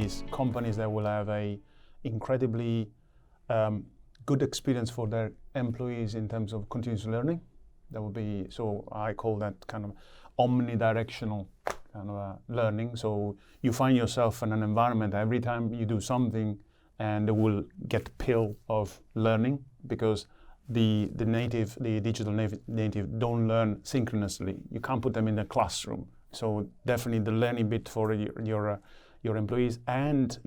is companies that will have a incredibly good experience for their employees in terms of continuous learning. That would be, so I call that kind of omni-directional kind of learning. So you find yourself in an environment every time you do something, and they will get pill of learning, because the digital native don't learn synchronously. You can't put them in a classroom. So definitely the learning bit for your employees, and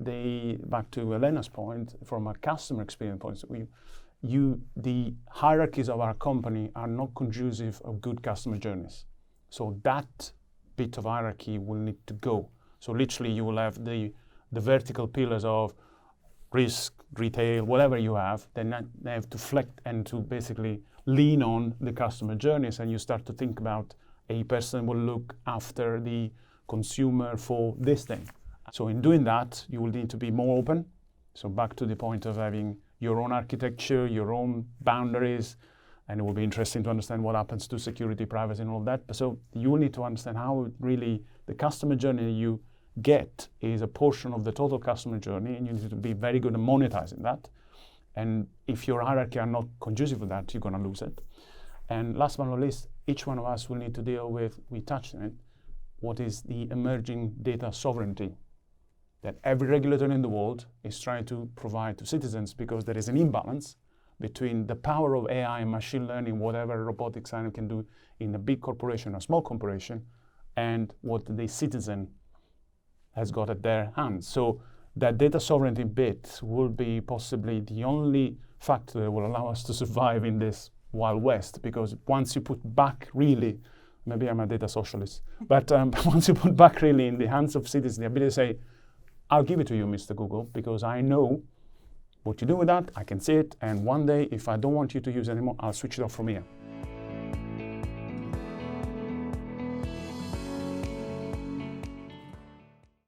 back to Elena's point, from a customer experience point of view, the hierarchies of our company are not conducive of good customer journeys. So that bit of hierarchy will need to go. So literally you will have the vertical pillars of risk, retail, whatever you have, then they have to flex and to basically lean on the customer journeys, and you start to think about a person will look after the consumer for this thing. So in doing that, you will need to be more open. So back to the point of having your own architecture, your own boundaries, and it will be interesting to understand what happens to security, privacy, and all that. So you will need to understand how really the customer journey you get is a portion of the total customer journey, and you need to be very good at monetizing that. And if your hierarchy are not conducive with that, you're going to lose it. And last but not least, each one of us will need to deal with, we touched on it, what is the emerging data sovereignty that every regulator in the world is trying to provide to citizens, because there is an imbalance between the power of AI and machine learning, whatever robotic science can do in a big corporation or small corporation, and what the citizen has got at their hands. So that data sovereignty bit will be possibly the only factor that will allow us to survive in this Wild West, because once you put back really, maybe I'm a data socialist, but once you put back really in the hands of citizens the ability to say, I'll give it to you, Mr. Google, because I know what you do with that, I can see it, and one day if I don't want you to use it anymore, I'll switch it off from here.